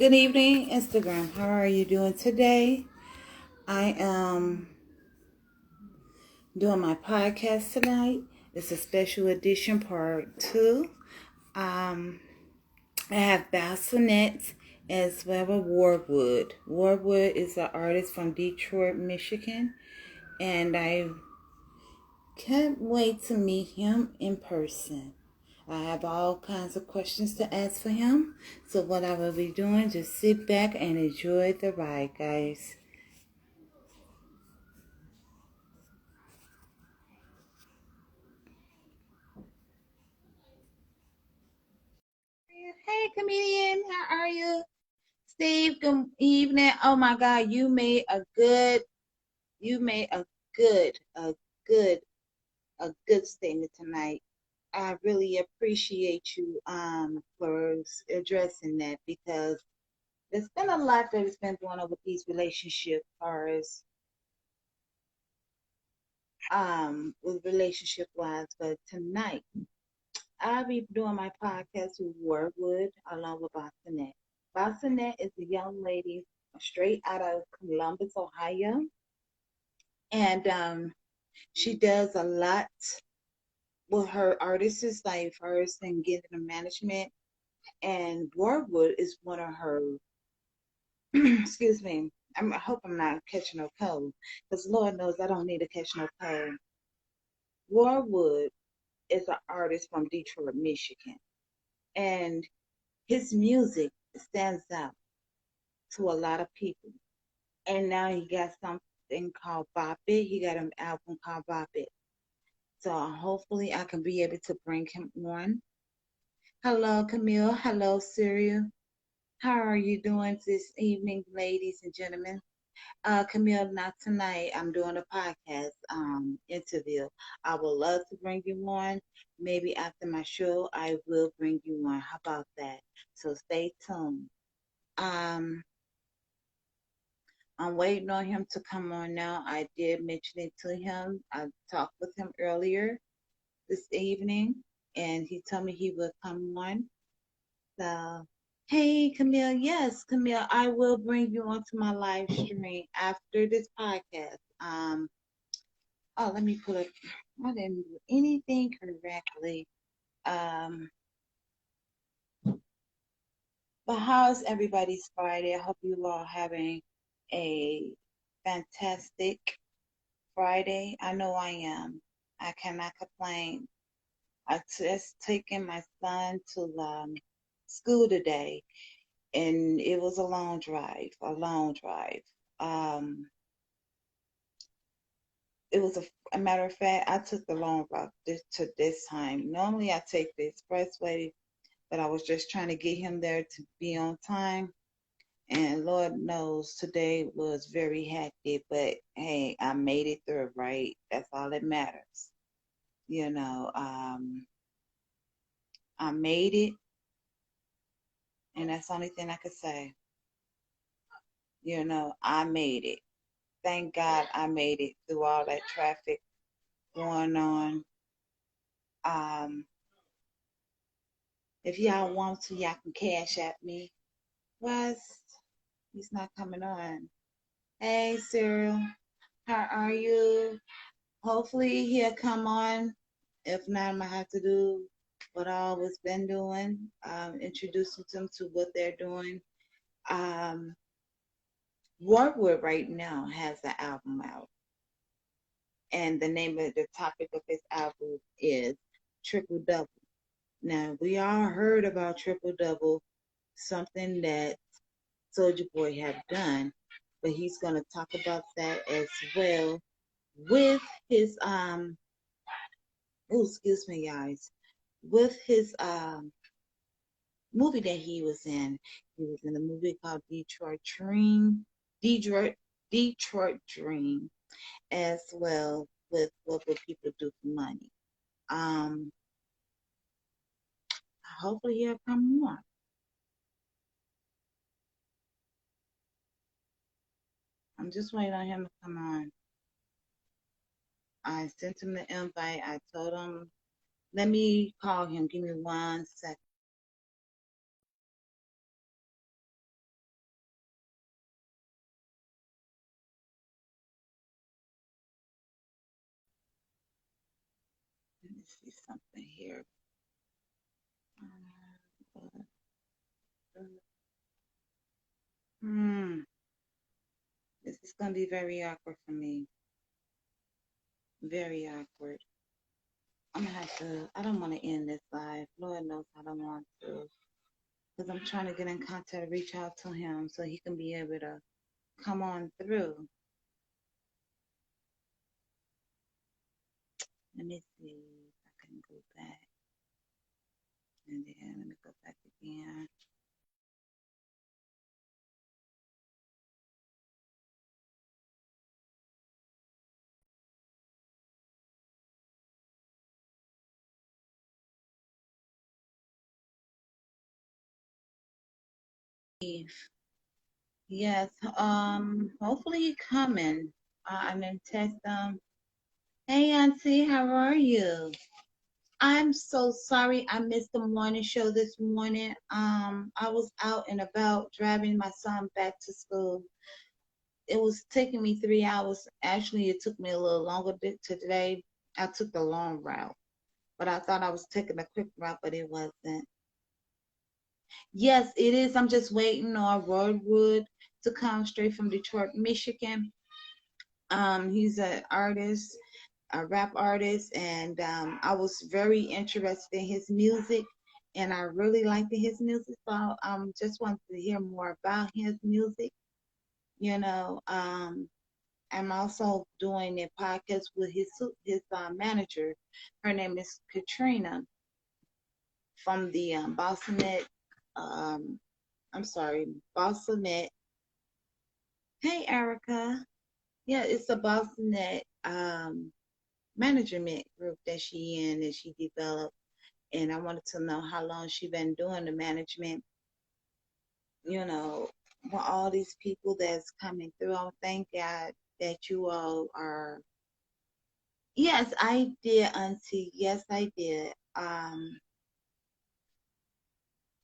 Good evening, Instagram. How are you doing today? I am doing my podcast tonight. It's a special edition part 2. Um, I have Bassinet as well as Warwood. Warwood is an artist from Detroit, Michigan, and I can't wait to meet him in person. I have all kinds of questions to ask for him. So what I will be doing, just sit back and enjoy the ride, guys. Hey, comedian, how are you? Steve, good evening. Oh my God, you made good, a good, a good statement tonight. I really appreciate you for addressing that because there's been a lot that has been going on with these relationships, as with relationship wise. But tonight, I'll be doing my podcast with Warwood along with Bossettesmgmt. Bossettesmgmt is a young lady straight out of Columbus, Ohio, and she does a lot with her artists' life first and getting the management. And Warwood is one of her. Excuse me. I hope I'm not catching no cold, because Lord knows I don't need to catch no cold. Warwood is an artist from Detroit, Michigan, and his music stands out to a lot of people. And now he got something called Bop It. He got an album called Bop It. So hopefully I can be able to bring him on. Hello, Camille. Hello, Cyril. How are you doing this evening, ladies and gentlemen? Camille, not tonight. I'm doing a podcast interview. I would love to bring you on. Maybe after my show, I will bring you on. How about that? So stay tuned. Um, I'm waiting on him to come on now. I did mention it to him. I talked with him earlier this evening, and he told me he would come on. So, hey, Camille. Yes, Camille, I will bring you onto my live stream after this podcast. Let me pull it. I didn't do anything correctly. Um, but how's everybody's Friday? I hope you all having a fantastic Friday. I know I am. I cannot complain. I just taken my son to school today, and it was a long drive. A long drive. Um, it was a matter of fact, I took the long route this time. Normally, I take the expressway, but I was just trying to get him there to be on time. And Lord knows today was very hectic, but hey, I made it through, right? That's all that matters. You know, I made it, and that's the only thing I could say. I made it. Thank God I made it through all that traffic going on. Um, if y'all want to, y'all can cash at me. Wes, he's not coming on. Hey, Cyril, how are you? Hopefully he'll come on. If not, I'm gonna have to do what I always been doing, introducing them to what they're doing. Um, Warwood right now has an album out, and the name of the topic of his album is Triple Double. Now we all heard about Triple Double, something that Soldier Boy have done, but he's gonna talk about that as well with his oh, excuse me, guys, with his movie that he was in. He was in a movie called Detroit Detroit Dream, as well with What Would People Do for Money. Um, Hopefully he'll come on. I'm just waiting on him to come on. I sent him the invite. I told him, let me call him. Give me 1 second. see something here. Hmm. This is gonna be very awkward for me. Very awkward. I'm gonna have to. I don't want to end this live. Lord knows I don't want to, because I'm trying to get in contact, reach out to him so he can be able to come on through. Let me see if I can go back. And then let me go back again. Yes, hopefully he coming. I'm in text hey Auntie, how are you? I'm so sorry I missed the morning show this morning. I was out and about driving my son back to school. It was taking me 3 hours. Actually, it took me a little longer today. I took the long route, but I thought I was taking a quick route, but it wasn't. Yes, it is. I'm just waiting on Woodrow to come straight from Detroit, Michigan. He's an artist, a rap artist, and I was very interested in his music, and I really liked his music. So just wanted to hear more about his music. You know, I'm also doing a podcast with his manager. Her name is Katrina from the Bossenet. Um, I'm sorry, Bossenet. Hey, Erica. Yeah, it's a Bossenet management group that she in and she developed. And I wanted to know how long she been doing the management. You know, for all these people that's coming through. I thank God that you all are. Yes, I did, Auntie. Yes, I did.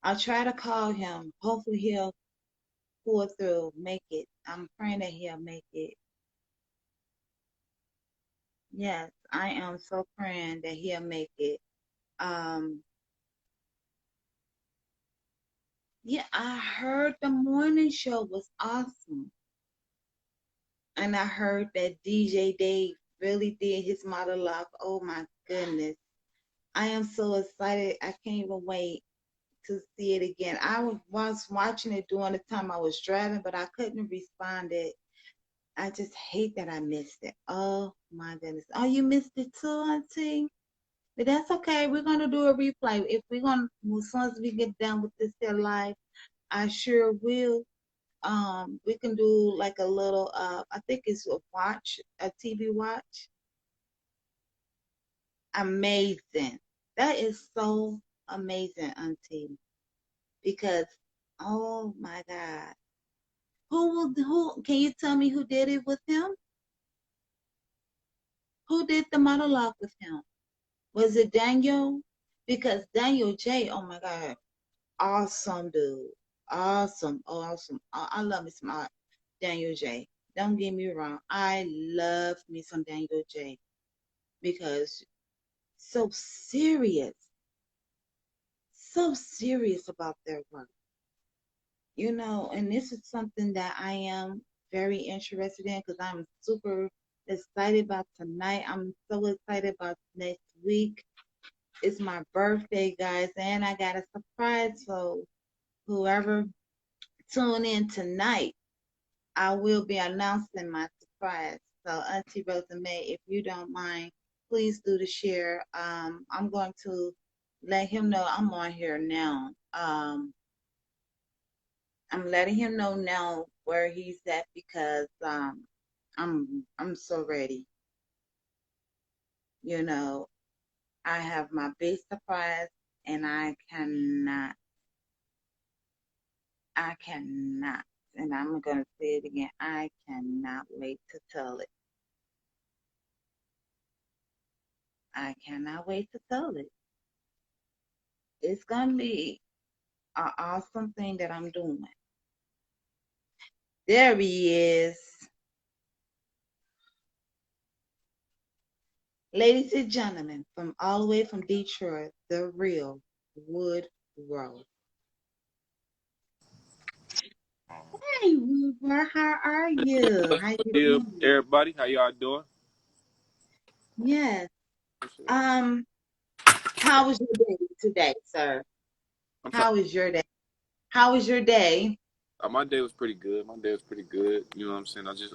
I'll try to call him. Hopefully he'll pull through, make it. I'm praying that he'll make it. Yes, I am so praying that he'll make it. Um, yeah, I heard the morning show was awesome. And I heard that DJ Dave really did his monologue. Oh my goodness. I am so excited. I can't even wait to see it again. I was watching it during the time I was driving, but I couldn't respond it. I just hate that I missed it. Oh my goodness. Oh, you missed it too, Auntie? But that's okay. We're gonna do a replay. If we're gonna as soon as we get done with this here live, I sure will. We can do like a little I think it's a TV watch. Amazing. That is so amazing, Auntie. Because oh my God. Who can you tell me who did it with him? Who did the monologue with him? Was it Daniel? Because Daniel J, oh my God, awesome dude. Awesome, awesome. I love me some Daniel J. Don't get me wrong. I love me some Daniel J because so serious about their work. You know, and this is something that I am very interested in because I'm super excited about tonight. I'm so excited about next week. It's my birthday, guys, and I got a surprise. So whoever tune in tonight, I will be announcing my surprise. So Auntie Rosa May, if you don't mind, please do the share. I'm going to let him know I'm on here now. I'm letting him know now where he's at because I'm so ready. You know, I have my big surprise and I cannot, and I'm gonna say it again, I cannot wait to tell it. I cannot wait to tell it. It's gonna be an awesome thing that I'm doing. There he is. Ladies and gentlemen, from all the way from Detroit, the real Woodrow. Hey, Woodrow, how are you? How you Yeah, doing? everybody, how y'all doing? Yes. Um, how was your day today, sir? I'm sorry. How was your day? How was your day? My day was pretty good. My day was pretty good. You know what I'm saying? I just,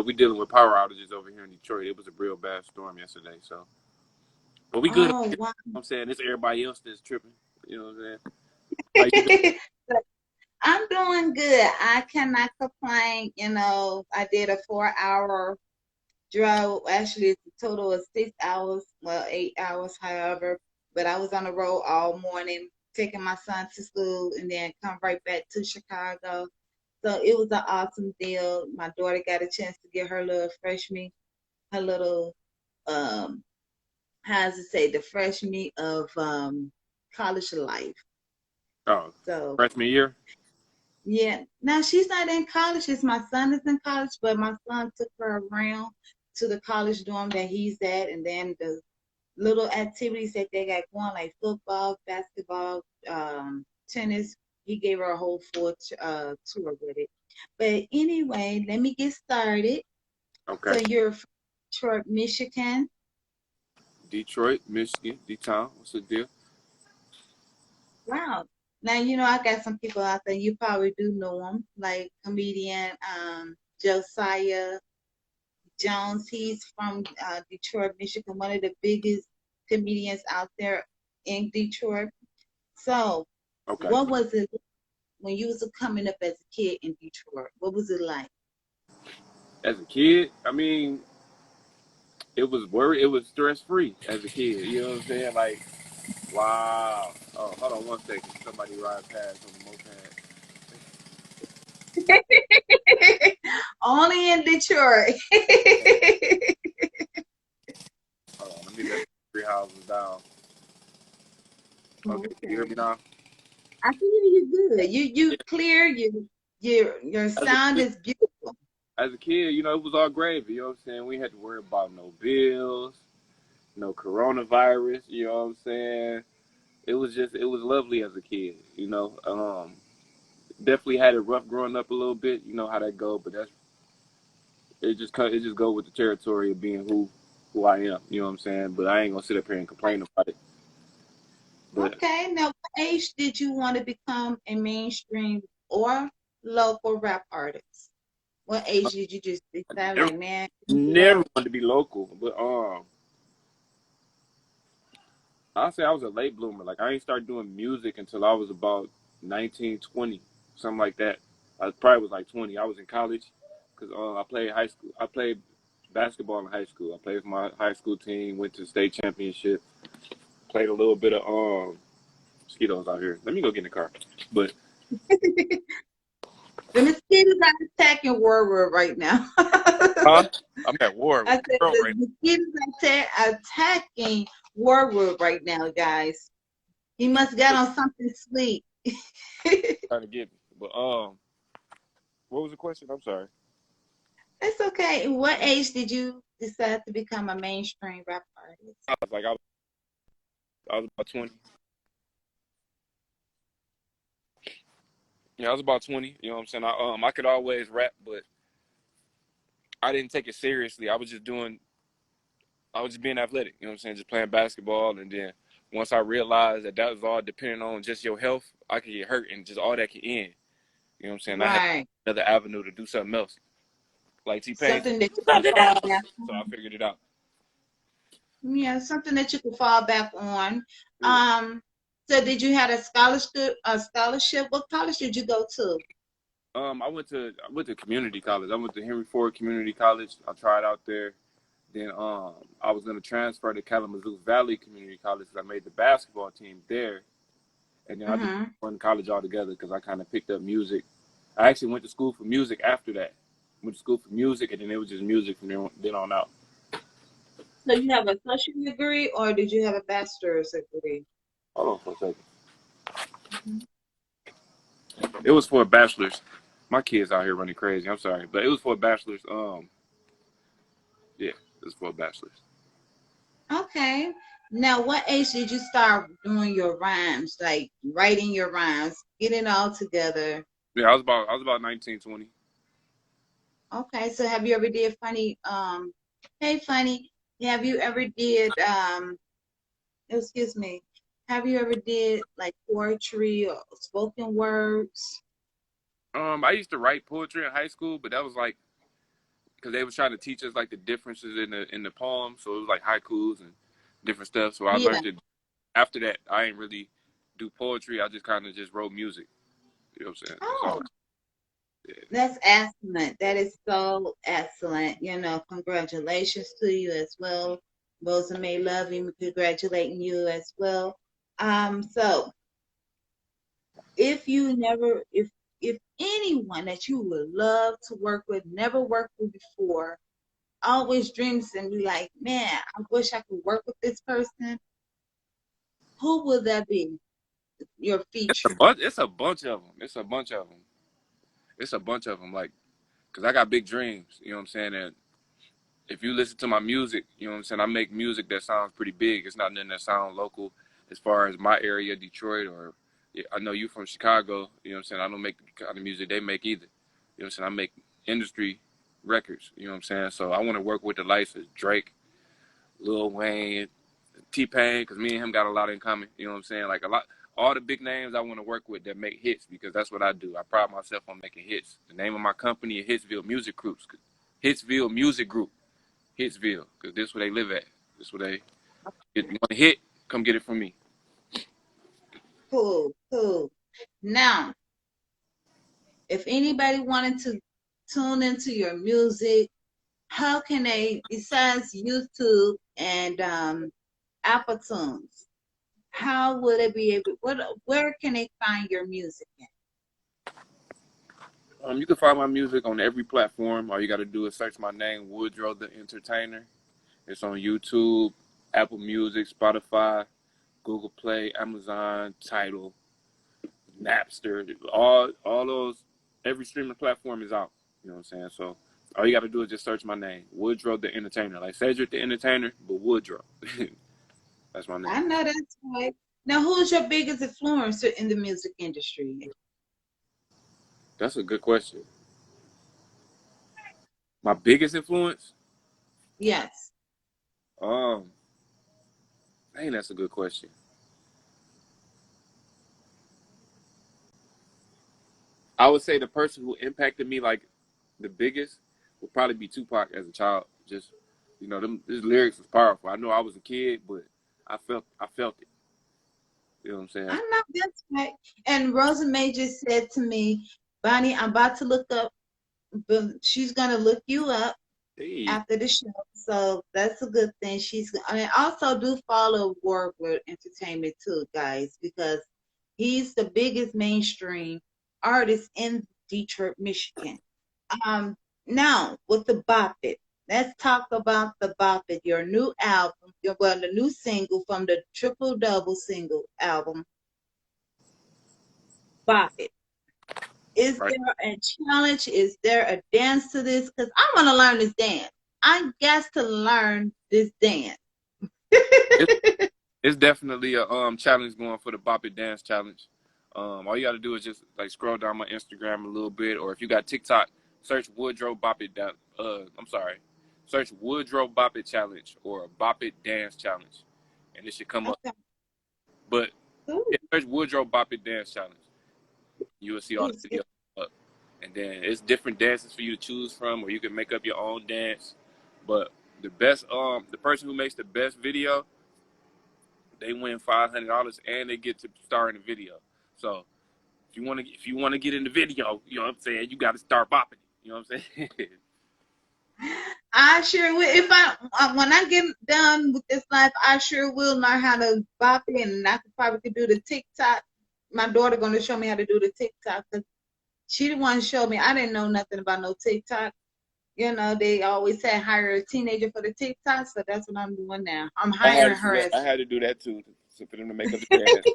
we dealing with power outages over here in Detroit. It was a real bad storm yesterday, so but we good. Oh, You know wow. what I'm saying? It's everybody else that's tripping. You know what I'm saying? How you doing? I'm doing good. I cannot complain. I did a 4 hour drove. Actually, it's a total of 6 hours, well, 8 hours, however. But I was on the road all morning, taking my son to school, and then come right back to Chicago. So it was an awesome deal. My daughter got a chance to get her little freshman, her little how does it say, the fresh meat of college life. Oh, So freshman year. yeah, now she's not in college. It's my son is in college, but my son took her around to the college dorm that he's at, and then the little activities that they got going, like football, basketball, tennis. He gave her a whole full tour with it. But anyway, let me get started. So Okay. you're from Detroit, Michigan. Detroit, Michigan, D-Town. What's the deal? Wow. Now I got some people out there. You probably do know them, like comedian Josiah Jones. He's from Detroit, Michigan, one of the biggest comedians out there in Detroit. So, Okay. what was it when you was coming up as a kid in Detroit? What was it like? As a kid, it was worry. It was stress free as a kid. You know what I'm saying? Like, wow. Oh, hold on one second. Somebody ride past on the moped. Only in Detroit. Hold on, let me let three houses down. Okay, can you hear Okay. me now? I can hear you good. You Yeah. clear. Your As a sound kid, is beautiful. it was all gravy. You know what I'm saying? We had to worry about no bills, no coronavirus. You know what I'm saying? It was lovely as a kid. Definitely had it rough growing up a little bit. You know how that go, but it just go with the territory of being who I am. You know what I'm saying? But I ain't gonna sit up here and complain about it. But Okay. Now, what age did you want to become a mainstream or local rap artist? What age did you just I decide, never, like, man, never wanted to be local. But I'll say I was a late bloomer. Like I ain't started doing music until I was about 19, 20, something like that. I probably was like 20. I was in college because I played high school. I played basketball in high school. I played for my high school team. Went to the state championship. Played a little bit of mosquitoes out here. Let me go get in the car. But the mosquitoes are attacking Warwood right now. huh? I'm at war I with said the girl the right mosquitoes are attacking Warwood right now, guys. He must got now. on something sweet. Trying to get me. But what was the question? I'm sorry. That's okay. What age did you decide to become a mainstream rap artist? I was like I was about 20. Yeah, I was about 20. You know what I'm saying? I could always rap, but I didn't take it seriously. I was just being athletic. You know what I'm saying? Just playing basketball, and then once I realized that was all depending on just your health, I could get hurt, and just all that could end. You know what I'm saying? I had Right. another avenue to do something else, like T-Pain said, Something that "Do you can something fall else." back So I on. figured it out. Yeah, something that you can fall back on. Yeah. Um, so did you have a scholarship? A scholarship? What college did you go to? I went to community college. I went to Henry Ford Community College. I tried out there. Then I was gonna transfer to Kalamazoo Valley Community College because I made the basketball team there. And then I just Mm-hmm. went to college altogether because I kind of picked up music. I actually went to school for music after that. Went to school for music, and then it was just music from then on out. So you have a associate degree, or did you have a bachelor's degree? Hold on for a second. Mhm. It was for a bachelor's. My kids out here running crazy. I'm sorry, but it was for a bachelor's. Yeah, it was for a bachelor's. Okay. Now, what age did you start doing your rhymes, like writing your rhymes, getting all together? Yeah, I was about 19, 20. Okay, so have you ever did funny, hey funny, have you ever did excuse me, have you ever did like poetry or spoken words? I used to write poetry in high school, but that was like because they was trying to teach us like the differences in the poems. So it was like haikus and different stuff. So I Yeah. learned it. After that, I ain't really do poetry. I just kind of just wrote music. You know what I'm saying? That's all. Oh, Yeah. that's excellent. That is so excellent. You know, congratulations to you as well. Rosa may love you, congratulating you as well. So if you never, if anyone that you would love to work with, never worked with before, always dreams and be like, man, I wish I could work with this person. Who would that be? Your feature. It's a bunch of them. It's a bunch of them. It's a bunch of them. Like, cause I got big dreams. You know what I'm saying? And if you listen to my music, you know what I'm saying. I make music that sounds pretty big. It's not nothing that sounds local, as far as my area, Detroit, or yeah, I know you from Chicago. You know what I'm saying. I don't make the kind of music they make either. You know what I'm saying. I make industry records. You know what I'm saying. So I want to work with the likes of Drake, Lil Wayne, T-Pain, because me and him got a lot in common. You know what I'm saying? Like a lot, all the big names I want to work with that make hits because that's what I do. I pride myself on making hits. The name of my company is Hitsville Music Groups. Hitsville Music Group. Hitsville, because this is where they live at. This is where they get. You want a hit? Come get it from me. Cool, cool. Now, if anybody wanted to tune into your music, how can they, besides YouTube and Apple Tunes, how would they be able, where can they find your music at? You can find my music on every platform. All you got to do is search my name, Woodrow the Entertainer. It's on YouTube, Apple Music, Spotify, Google Play, Amazon, Tidal, Napster, all those, every streaming platform is out. You know what I'm saying? So all you got to do is just search my name, Woodrow the Entertainer, like Cedric the Entertainer, but Woodrow. That's my name. I know that's right. Now, who's your biggest influencer in the music industry? That's a good question. My biggest influence? Yes. Um, Dang, that's a good question. I would say the person who impacted me like the biggest would probably be Tupac as a child. Just his lyrics was powerful. I know I was a kid, but I felt it. You know what I'm saying? I know that's right. And Rosa May just said to me, Bonnie, I'm about to look up, but she's gonna look you up Hey, after the show. So that's a good thing. I mean, also do follow Warwood Entertainment too, guys, because he's the biggest mainstream artist in Detroit, Michigan. Um, Now with the Bop It, let's talk about the Bop It, your new album, the new single from the Triple Double single album, Bop It. Is right. there a challenge? Is there a dance to this? Because I want to learn this dance. I guess to learn this dance. It's, it's definitely a challenge going for the Bop It Dance Challenge. All you got to do is just like scroll down my Instagram a little bit, or if you got TikTok, search Woodrow Bop It down. I'm sorry, search Woodrow Bop It Challenge or Bop It Dance Challenge, and it should come up. Okay. But Ooh, yeah, search Woodrow Bop It Dance Challenge. You will see all the it's videos up, and then it's different dances for you to choose from, or you can make up your own dance. But the person who makes the best video, they win $500 and they get to star in the video. So if you want to get in the video, you know what I'm saying, you got to start bopping it. You know what I'm saying? I sure will. If when I get done with this life, I sure will learn how to bop it, and I could do the TikTok. My daughter gonna show me how to do the TikTok because she the one showed me. I didn't know nothing about no TikTok. You know, they always say hire a teenager for the TikTok, so that's what I'm doing now. I'm hiring her as. I had to do that too, for them to make up the dance.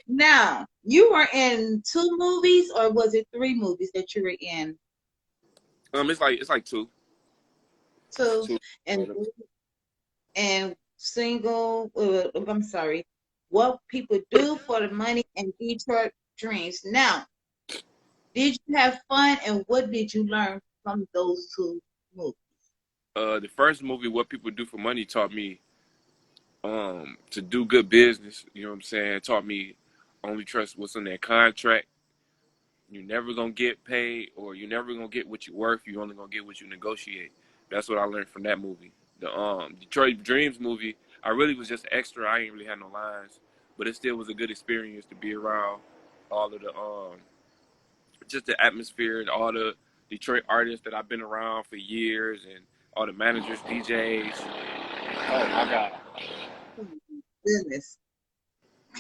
Now, you were in two movies, or was it three movies that you were in? It's like two, Two, two. and and single. I'm sorry. What people do for the money and Detroit dreams. Now, did you have fun, and what did you learn from those two movies? The first movie, What People Do for Money, taught me to do good business. You know what I'm saying? Taught me only trust what's in that contract. You're never gonna get paid, or you're never gonna get what you're worth. You're only gonna get what you negotiate. That's what I learned from that movie. The Detroit Dreams movie, I really was just extra. I ain't really had no lines, but it still was a good experience to be around all of the just the atmosphere and all the Detroit artists that I've been around for years, and all the managers, DJs. Oh my god. Oh, goodness.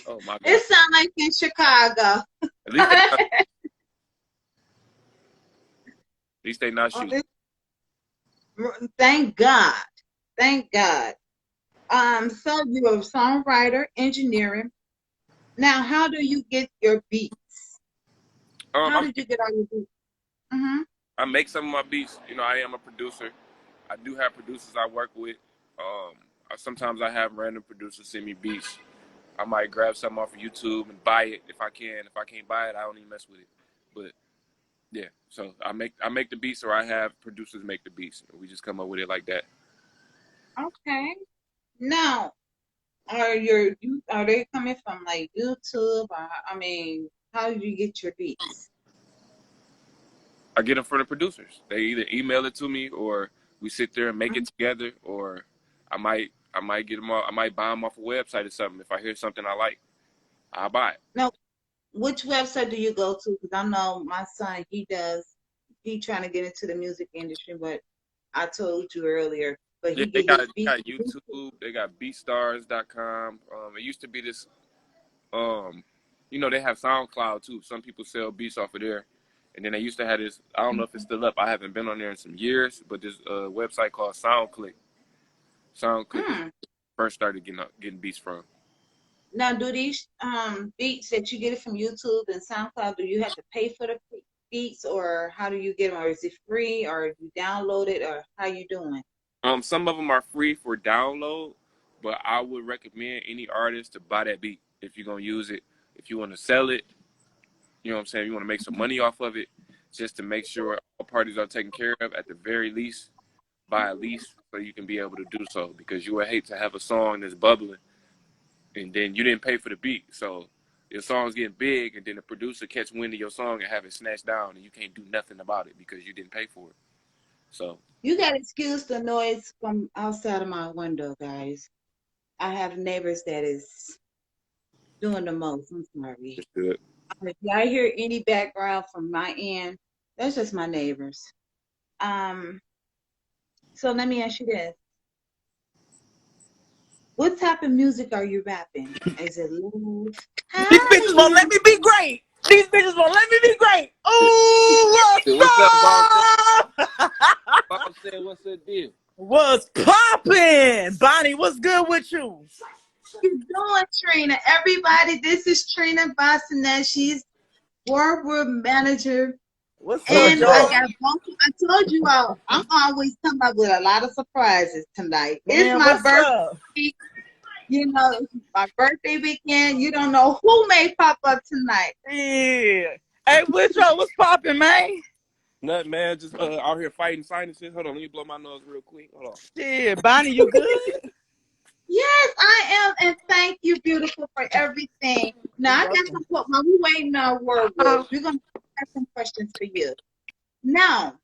Oh my It god. sounds like in Chicago. At least they not, at least they not Oh, shooting. thank God. Thank God. So you're a songwriter, engineering. Now, how do you get your beats? How I'm did you get all your beats? Mm-hmm. I make some of my beats. You know, I am a producer. I do have producers I work with. Sometimes I have random producers send me beats. I might grab something off of YouTube and buy it if I can. If I can't buy it, I don't even mess with it. But yeah, so I make the beats, or I have producers make the beats. We just come up with it like that. Okay. Now, are they coming from like YouTube? Or, I mean, how do you get your beats? I get them from the producers. They either email it to me, or we sit there and make it together, or I might get them off. I might buy them off a website or something. If I hear something I like, I'll buy it. Now, which website do you go to? Because I know my son, he trying to get into the music industry, but I told you earlier, but Yeah, he they get got his they beat. got YouTube. They got beatstars.com. It used to be this. Um, they have SoundCloud too. Some people sell beats off of there, and then they used to have this. I don't know if it's still up. I haven't been on there in some years, but this website called SoundClick. SoundClick is Hmm. first started getting beats from. Now, do these beats that you get it from YouTube and SoundCloud, do you have to pay for the beats, or how do you get them, or is it free, or you download it, or how you doing? Some of them are free for download, but I would recommend any artist to buy that beat if you're gonna use it. If you want to sell it, you know what I'm saying. You want to make some money off of it, just to make sure all parties are taken care of. At the very least, buy a lease so you can be able to do so. Because you would hate to have a song that's bubbling and then you didn't pay for the beat, so your song's getting big, and then the producer catch wind of your song and have it snatched down, and you can't do nothing about it because you didn't pay for it. So You got to excuse the noise from outside of my window, guys. I have neighbors that is doing the most. I'm sorry. it's good. If y'all hear any background from my end, that's just my neighbors. Um, so let me ask you this. What type of music are you rapping? Is it love? These How do bitches won't let you me be great. These bitches won't let me be great. Ooh, What's up, boss? what's up? Boss said, "What's the deal?" What's poppin'? Bonnie, what's good with you? doing, Trina? Everybody, this is Trina Bossettesmgmt. She's forward manager. What's up, And I dog? got both. I told you all, I'm always coming up with a lot of surprises tonight. It's Man, my what's up? birthday. You know, it's my birthday weekend. You don't know who may pop up tonight. Yeah. Hey, Woodrow, what's poppin', man? Nothing, man. Just out here fighting sinuses. Hold on, let me blow my nose real quick. Hold on. Shit, Bonnie, you good? Yes, I am, and thank you, beautiful, for everything. You're Now I got welcome. some. While we waiting on Wordwood, we're gonna have some questions for you. Now,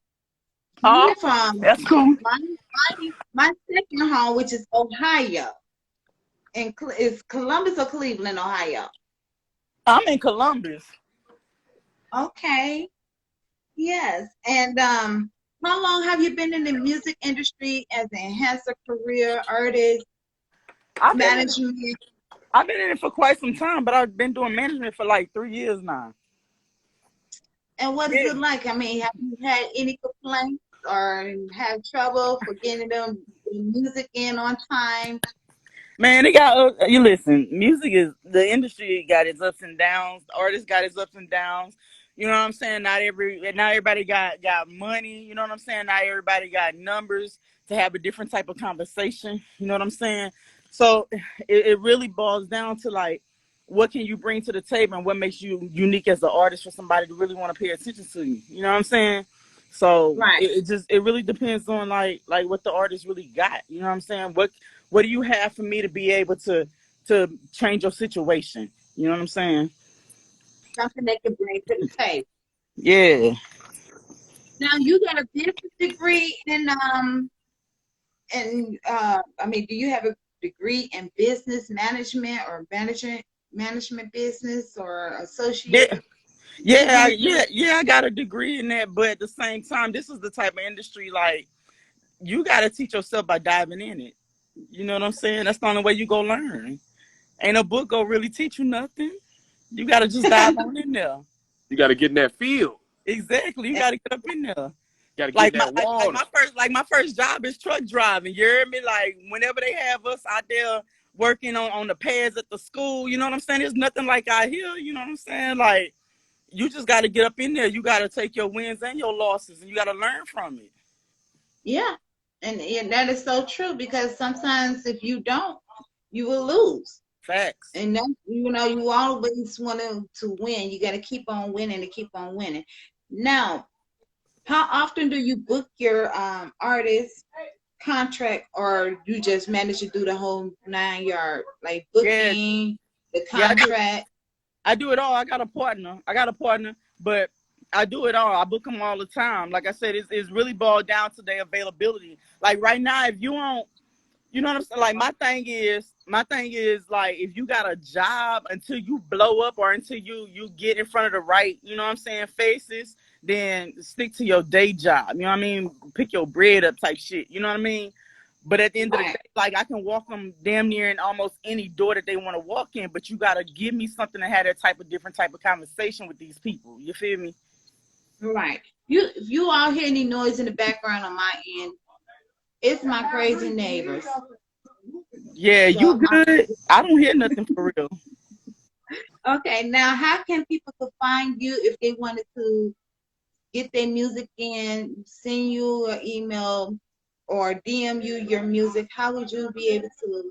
Oh, you from that's cool. my second home, which is Ohio, and it's Columbus or Cleveland, Ohio. I'm in Columbus. Okay, yes, and how long have you been in the music industry as an enhancer, career artist, I've been in it. management, I've been in it for quite some time, but I've been doing management for like 3 years now. and what is Yeah. it like? I mean, have you had any complaints or have trouble for getting them the music in on time? Man, they got you listen. Music is the industry got its ups and downs. The artist got its ups and downs. You know what I'm saying? Not everybody got money. You know what I'm saying? Not everybody got numbers to have a different type of conversation. You know what I'm saying? So it really boils down to like, what can you bring to the table and what makes you unique as an artist for somebody to really want to pay attention to you. You know what I'm saying? So Right. it really depends on like what the artist really got. You know what I'm saying? What do you have for me to be able to change your situation? You know what I'm saying? Something they can bring to the table. Yeah. Now you got a business degree I mean, do you have a degree in business management or management business or Yeah. associate Yeah, business? I got a degree in that, but at the same time, this is the type of industry like you got to teach yourself by diving in it. You know what I'm saying? That's the only way you go learn. Ain't a book gonna really teach you nothing. You got to just dive on in there. You got to get in that field. Exactly. You got to get up in there. Got to get in Like my that like, water. like my first job is truck driving. You hear me? Like whenever they have us out there working on the pads at the school, you know what I'm saying? There's nothing like out here. You know what I'm saying? Like you just got to get up in there. You got to take your wins and your losses, and you got to learn from it. Yeah. And that is so true because sometimes if you don't, you will lose. Facts. And that, you always want to win. You got to keep on winning and keep on winning. Now, how often do you book your artist contract, or you just manage to do the whole 9 yard, like Yeah, booking, the yeah. contract? I do it all. I got a partner, but I do it all. I book them all the time. Like I said, it's really boiled down to their availability. Like right now, if you don't, you know what I'm saying? Like my thing is like if you got a job until you blow up or until you get in front of the right, you know what I'm saying, faces, then stick to your day job. You know what I mean? Pick your bread up type shit. You know what I mean? But at the end of the day, Right, like I can walk them damn near in almost any door that they want to walk in, but you gotta give me something to have that type of different type of conversation with these people. You feel me? right. If you all hear any noise in the background on my end, it's my crazy neighbors. Yeah, So you good? I don't hear nothing for real. okay, now how can people find you if they wanted to get their music in, send you an email or DM you your music? How would you be able to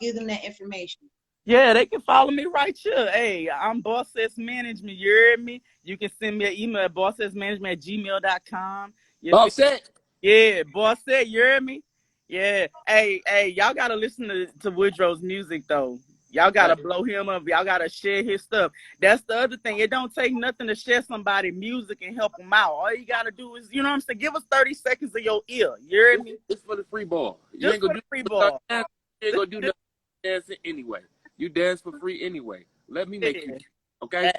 give them that information? Yeah, they can follow me right here. Hey, I'm Bossettesmgmt. You heard me? You can send me an email at bossettesmgmt@gmail.com. You feel? Offset. Yeah, Bossett, you heard me? Yeah. Hey, y'all gotta listen to Woodrow's music though. Y'all Hey, gotta blow him up. Y'all gotta share his stuff. That's the other thing. It don't take nothing to share somebody music and help them out. All you gotta do is, you know what I'm saying? Give us 30 seconds of your ear. You heard me? it's for the free ball. You Just ain't for gonna the do free nothing. ball. You ain't Just, gonna do nothing dancing anyway. You dance for free anyway. Let me make you, yeah. okay?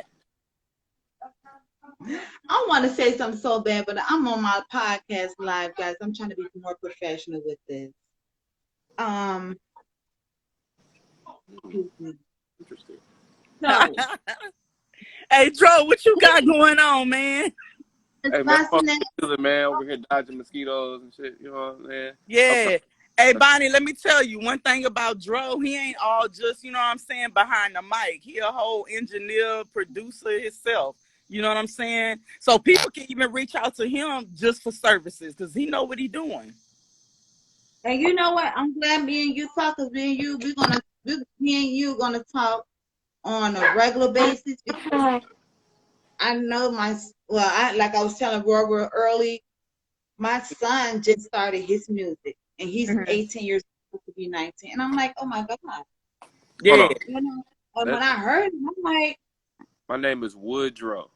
I want to say something so bad, but I'm on my podcast live, guys. I'm trying to be more professional with this. Um, excuse me. Interesting. So, Hey, Dro, what you got going on, man? it's Hey man, I'm Boston. man over here dodging mosquitoes and shit. You know what I'm saying? I'm trying. Yeah. Hey, Bonnie, let me tell you one thing about Dro. He ain't all just, you know what I'm saying, behind the mic. He a whole engineer, producer himself. You know what I'm saying? So people can even reach out to him just for services because he know what he doing. And you know what? I'm glad me and you talk, because me and you gonna talk on a regular basis, because I know like I was telling Robert early, my son just started his music and he's Mhm. 18 years old to be 19. And I'm like, oh my God. Hold Yeah. on. And when That I heard him, I'm like, my name is Woodrow.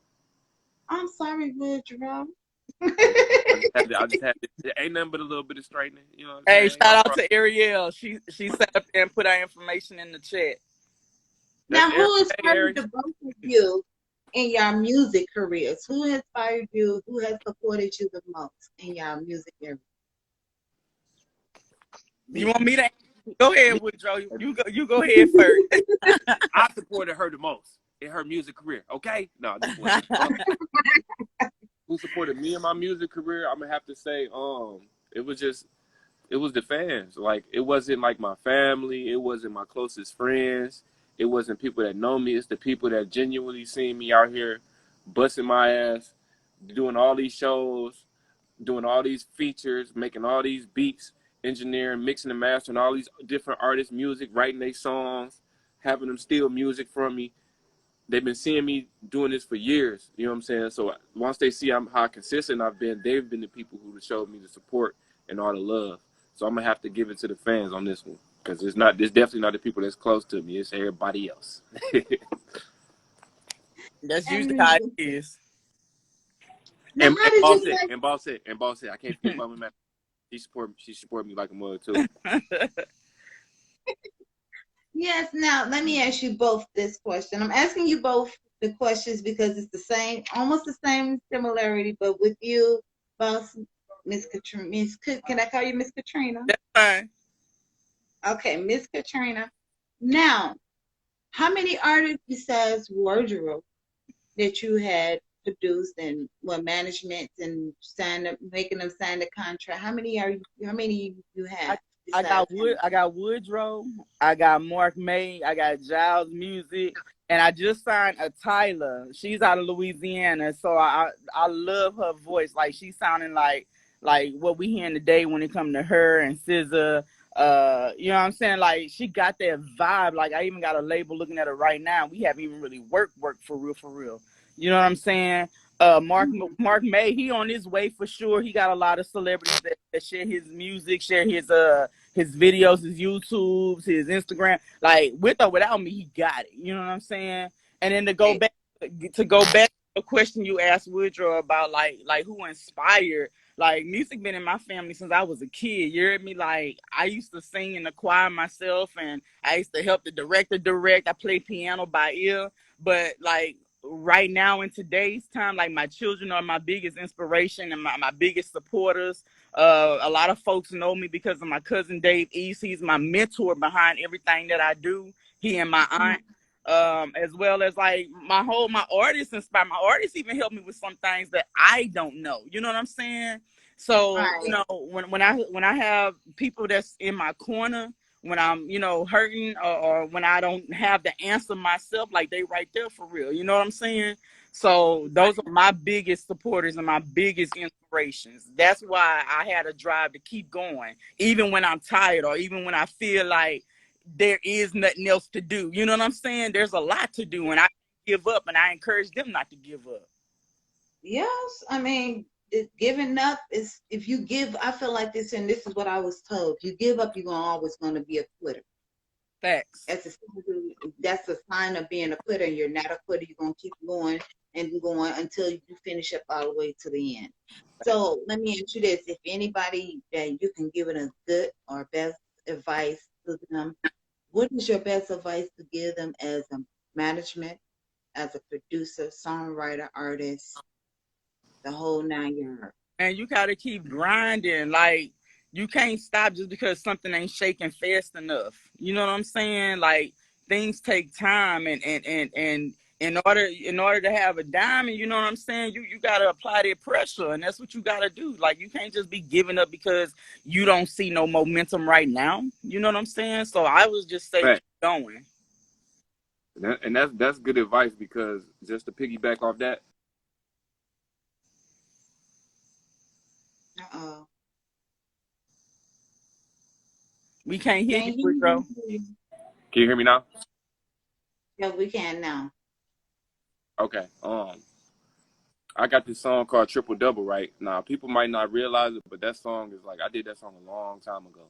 I'm sorry, Woodrow. I just had to, it ain't nothing but a little bit of straightening. You know what I'm Hey, saying? shout My out bro, to Ariel. She sat up there and put our information in the chat. that's Now, Eric. who Hey, inspired Eric. the both of you in your music careers? Who inspired you? Who has supported you the most in your music area? You Me. want me to go ahead, Me. Woodrow? You go ahead first. I supported her the most in her music career. Okay? No, just playing. Who supported me in my music career? I'm gonna have to say, it was just it was the fans. Like it wasn't like my family. It wasn't my closest friends. It wasn't people that know me. It's the people that genuinely seen me out here busting my ass, doing all these shows, doing all these features, making all these beats, engineering, mixing and mastering all these different artists' music, writing their songs, having them steal music from me. They've been seeing me doing this for years. You know what I'm saying? So once they see how consistent I've been, they've been the people who showed me the support and all the love. So I'm gonna have to give it to the fans on this one because it's definitely not the people that's close to me. It's everybody else. That's usually And how it is. now, how did you like? Boss said, I can't forget about my man. She support me like a mother too. Yes. Now, let me ask you both this question. I'm asking you both the questions because it's the same, almost the same similarity, but with you, boss, Miss Katrina, can I call you Miss Katrina? That's fine. Okay, Miss Katrina. Now, how many artists besides Woodrow that you had produced and what management and signed up, making them sign the contract? How many are you? How many you have besides him? I got Woodrow, I got Mark May, I got Giles Music, and I just signed a Tyler. She's out of Louisiana, so I love her voice. Like she's sounding like what we hearing today when it come to her and SZA. You know what I'm saying? Like she got that vibe. Like I even got a label looking at her right now. We haven't even really worked for real for real. You know what I'm saying? Mark May, he on his way for sure. He got a lot of celebrities that share his music, share his videos, his YouTubes, his Instagram. Like with or without me, he got it. You know what I'm saying? And then Hey, to go back to the question you asked Woodrow about like who inspired. Like music been in my family since I was a kid. You heard me? Like I used to sing in the choir myself, and I used to help the director direct. I play piano by ear, but like right now in today's time, like my children are my biggest inspiration and my biggest supporters. A lot of folks know me because of my cousin Dave East. He's my mentor behind everything that I do. He and my aunt, as well as like my artists inspire. My artists even help me with some things that I don't know. You know what I'm saying? So you right. know when I have people that's in my corner when I'm, hurting or when I don't have the answer myself, like they right there for real. You know what I'm saying? So those are my biggest supporters and my biggest inspirations. That's why I had a drive to keep going, even when I'm tired or even when I feel like there is nothing else to do. You know what I'm saying? There's a lot to do, and I give up, and I encourage them not to give up. Yes, I mean, giving up is if you give. I feel like this, and this is what I was told. If you give up, you're always going to be a quitter. Facts. That's a sign of being a quitter. You're not a quitter. You're going to keep going and going until you finish up all the way to the end. So let me ask you this: if anybody that you can give it a good or best advice to them, what is your best advice to give them as a management, as a producer, songwriter, artist, the whole 9 yards? And you gotta keep grinding. Like you can't stop just because something ain't shaking fast enough. You know what I'm saying? Like things take time, and in order to have a diamond, you know what I'm saying? You gotta apply that pressure, and that's what you gotta do. Like you can't just be giving up because you don't see no momentum right now. You know what I'm saying? So I would just say keep Fact. going. And that's good advice because just to piggyback off that, Uh-oh. We can't hear you, Can't hear Woodrow. you. can you hear me now? Yeah, we can now. Okay. I got this song called Triple Double right now. People might not realize it, but that song is like I did that song a long time ago.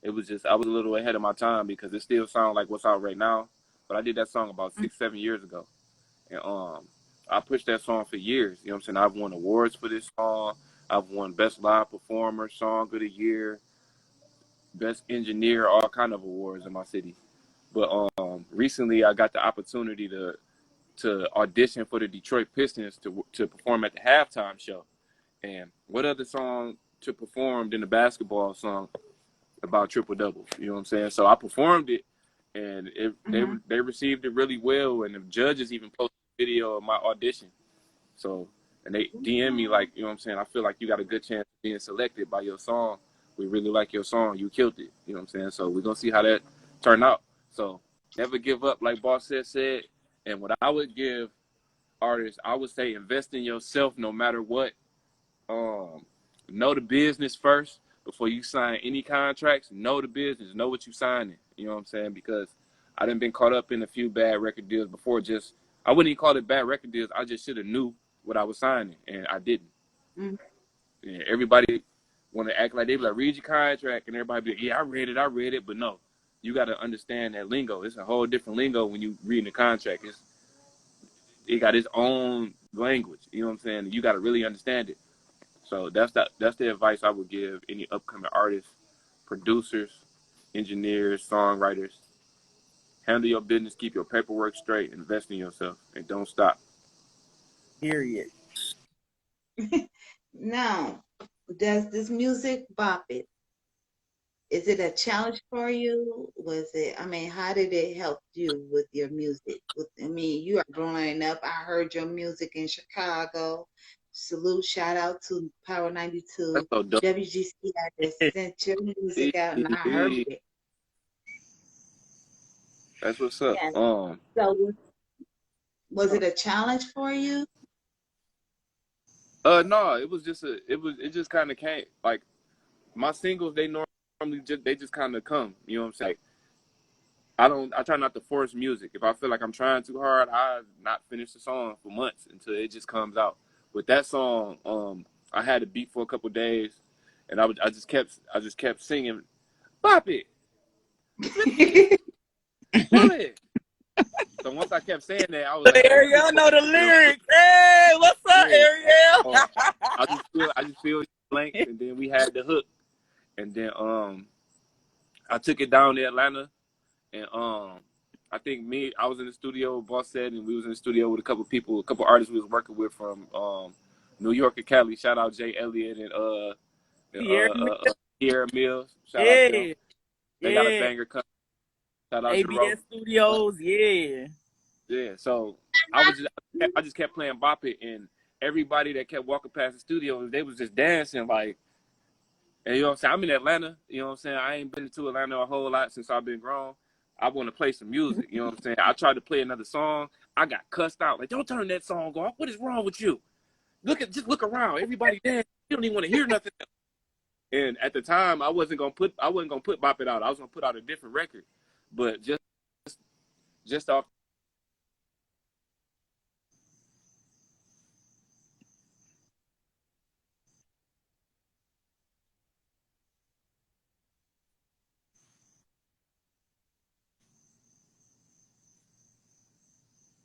It was just I was a little ahead of my time because it still sounds like what's out right now. But I did that song about 6, 7 years ago, and I pushed that song for years. You know what I'm saying? I've won awards for this song. I've won Best Live Performer, Song of the Year, Best Engineer, all kind of awards in my city. But recently I got the opportunity to audition for the Detroit Pistons to perform at the halftime show. And what other song to perform than the basketball song about triple doubles? You know what I'm saying? So I performed it, and Mm-hmm. they received it really well. And the judges even posted a video of my audition. So and they DM me like, you know what I'm saying? I feel like you got a good chance of being selected by your song. We really like your song. You killed it. You know what I'm saying? So we're gonna see how that turn out. So never give up, like Boss said. And what I would give artists, I would say invest in yourself no matter what. Um, know the business first before you sign any contracts. Know the business. Know what you signing. You know what I'm saying? Because I done been caught up in a few bad record deals before. Just I wouldn't even call it bad record deals. I just should have knew what I was signing, and I didn't. Mm. And everybody want to act like they be like, read your contract, and everybody be like, yeah, I read it, but no, you got to understand that lingo. It's a whole different lingo when you reading the contract. It got its own language. You know what I'm saying? You got to really understand it. So that's the advice I would give any upcoming artists, producers, engineers, songwriters. Handle your business, keep your paperwork straight, invest in yourself, and don't stop. Period. Now, does this music bop it? Is it a challenge for you? Was it, I mean, how did it help you with your music? I mean, you are growing up. I heard your music in Chicago. Salute, shout out to Power That's 92, so dope. WGC. I just sent your music out and I heard it. That's what's up. Yeah. So was it a challenge for you? No, it just kind of came like my singles. They normally just kind of come. You know what I'm saying? Like, I try not to force music. If I feel like I'm trying too hard, I not finish the song for months until it just comes out. With that song, I had a beat for a couple days, and I just kept singing, bop it, pull it. So once I kept saying that, I was like, Ariel know the lyrics. Hey, what's up, yeah. Ariel? I just feel blanks, and then we had the hook, and then I took it down to Atlanta, and I think I was in the studio with Bossett, and we was in the studio with a couple artists we was working with from New York and Cali. Shout out Jay Elliott and Pierre Mills. Shout out to them. Yeah, They got a yeah. banger coming. Shout out Jerome. ABS Studios, yeah. Yeah, so I just kept playing Bop It, and everybody that kept walking past the studio, they was just dancing like, and you know what I'm saying? I'm in Atlanta, you know what I'm saying? I ain't been to Atlanta a whole lot since I've been grown. I want to play some music, you know what I'm saying? I tried to play another song. I got cussed out. Like, don't turn that song off. What is wrong with you? Just look around. Everybody dance. You don't even want to hear nothing else. And at the time, I wasn't gonna put Bop It out. I was gonna put out a different record. But just off.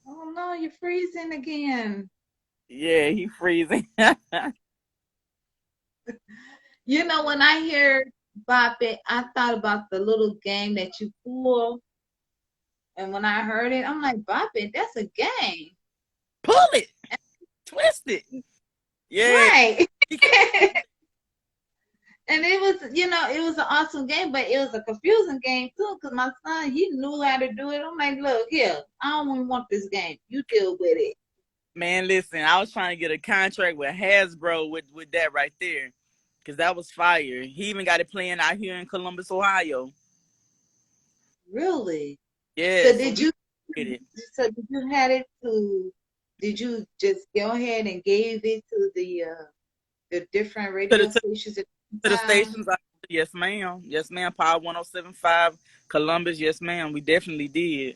Oh no, you're freezing again. Yeah, he freezing. You know, when I hear Bop It, I thought about the little game that you pull. And when I heard it, I'm like, Bop It, that's a game. Pull it, twist it. Yeah. Right. And it was, it was an awesome game, but it was a confusing game too, because my son, he knew how to do it. I'm like, look, here, I don't even want this game. You deal with it. Man, listen, I was trying to get a contract with Hasbro with that right there. Because that was fire. He even got it playing out here in Columbus, Ohio. Really? Yeah. So did you had it did you just go ahead and gave it to the different radio stations at to the stations? Yes, ma'am. Yes, ma'am. Power 107.5 Columbus. Yes, ma'am. We definitely did.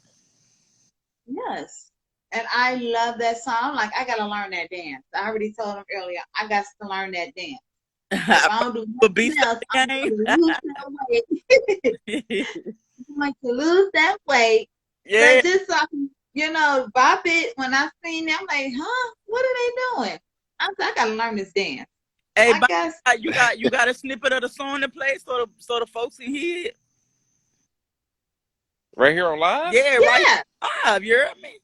Yes. And I love that song. I'm like, I gotta learn that dance. I already told him earlier, I got to learn that dance. If I don't do nothing else, I'm going to lose that weight. I'm like to lose that weight. Yeah. But just so Bop It, when I seen them, I'm like, huh? What are they doing? I said, I gotta learn this dance. Hey, I guess you got a snippet of the song to play so the folks can hear it. Right here on live? Yeah, right live. You heard me?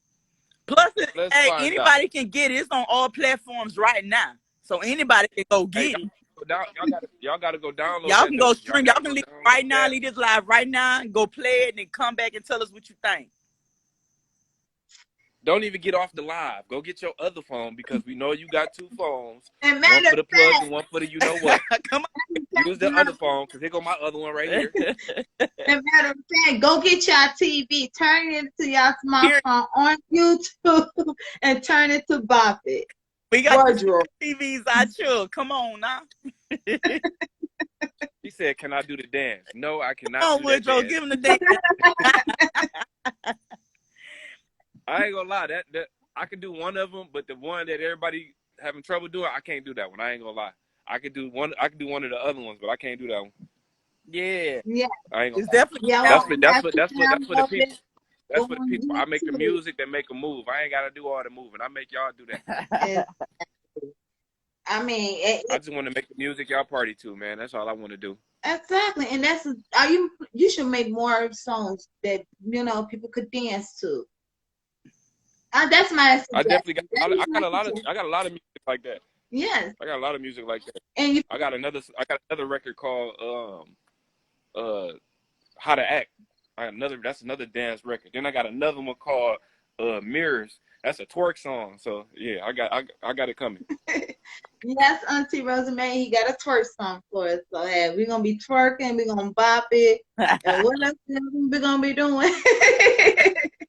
Plus, anybody can get it. It's on all platforms right now, so anybody can go get it. Y'all gotta go download. Y'all can go stream. Y'all can leave right now. Leave this live right now and go play it and then come back and tell us what you think. Don't even get off the live. Go get your other phone because we know you got 2 phones. And One matter for of the plugs fact, and one for the you know what. Come Use the other phone because here go my other one right here. and matter of fact, go get y'all TV, turn it to y'all Here, smartphone on YouTube, and turn it to Bop It. we got Woodrow. TVs I chill. Come on now. He said, "Can I do the dance?" No, I cannot Come on, do that Woodrow, dance. give him the dance. I ain't gonna lie, that I can do one of them, but the one that everybody having trouble doing, I can't do that one. I ain't gonna lie. I could do one of the other ones, but I can't do that one. Yeah, Yeah, I ain't gonna it's lie. definitely y'all That's want for to that's have for to that's for that's for the download people. it. Go That's for the on people. I make the YouTube. music that make a move. I ain't gotta do all the moving. I make y'all do that. And, I mean, I just want to make the music y'all party to, man. That's all I want to do. exactly, and that's you should make more songs that people could dance to. That's my I definitely suggestion. That got. is I got my a lot of. suggestion. I got a lot of music like that. Yes, I got a lot of music like that. and you. I got another record called How to Act. That's another dance record. Then I got another one called Mirrors. That's a twerk song. So yeah, I got it coming. Yes, Auntie Rosemary, he got a twerk song for us. So hey, we're gonna be twerking, we're gonna bop it, and what else we're gonna be doing?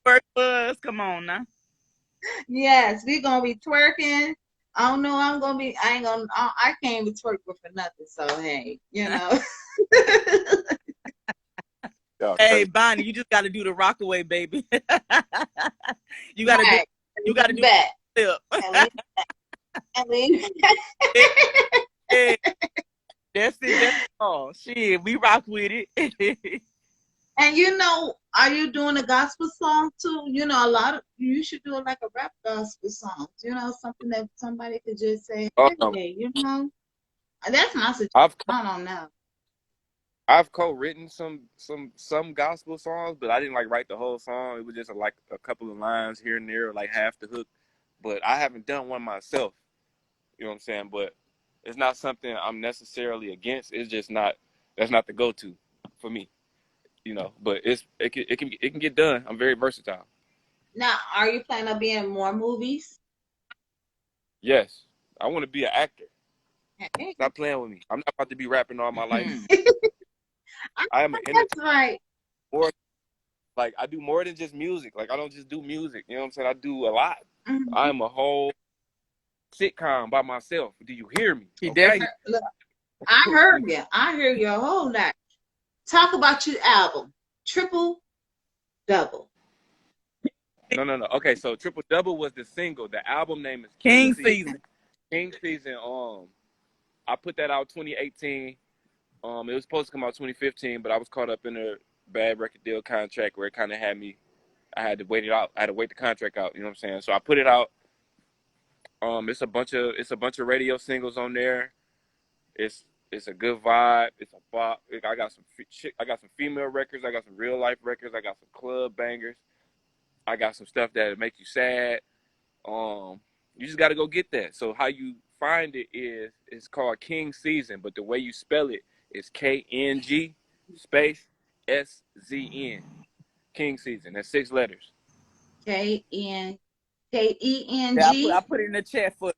First buzz. Come on now. Yes, we're gonna be twerking. I don't know. I ain't gonna. I can't even twerk for nothing. So hey, Yeah, Hey, crazy. Bonnie, you just got to do the rockaway, baby. You got to do. Right. You got to do Back. the And lean back. And lean flip. Yeah, that's it. That's all. Shit, we rock with it. And are you doing a gospel song too? A lot of you should do like a rap gospel song. Something that somebody could just say, Um, hey, That's my suggestion. I've I don't know. I've co-written some gospel songs, but I didn't like write the whole song. It was just like a couple of lines here and there, like half the hook. But I haven't done one myself. You know what I'm saying? But it's not something I'm necessarily against. It's just not that's not the go-to for me. But it can get done. I'm very versatile. Now, are you planning on being in more movies? Yes, I want to be an actor. Hey. Stop playing with me. I'm not about to be rapping all my life. I I am an think that's right. entertainer. Like I do more than just music. Like I don't just do music. You know what I'm saying? I do a lot. Mhm. I am a whole sitcom by myself. Do you hear me? He Okay. definitely. Look, I heard you. I heard you a whole lot. Talk about your album, Triple Double. No. Okay, so Triple Double was the single. The album name is King Season. season. King Season. I put that out 2018. It was supposed to come out 2015, but I was caught up in a bad record deal contract where it kind of had me. I had to wait it out. I had to wait the contract out. You know what I'm saying? So I put it out. It's a bunch of radio singles on there. It's a good vibe. It's a bop. I got some female records. I got some real life records. I got some club bangers. I got some stuff that make you sad. You just got to go get that. So how you find it is it's called King Season, but the way you spell it is KNG space SZN. King Season. That's 6 letters. KENG. Yeah, I put it in the chat for.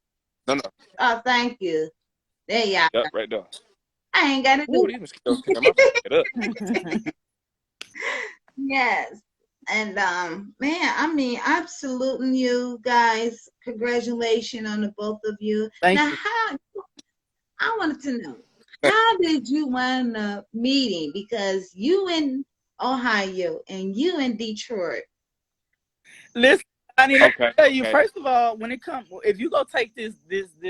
No. Oh, thank you. There y'all. Yep, right there. I ain't got to do Ooh, these mosquitoes tearing my head up. it. Yes. And man, I mean, I'm saluting you guys. Congratulations on the both of you. Thank Now, you. I wanted to know, how did you wind up meeting? Because you in Ohio and you in Detroit. Listen, I mean, let me tell you. Okay. First of all, when it comes, if you go take this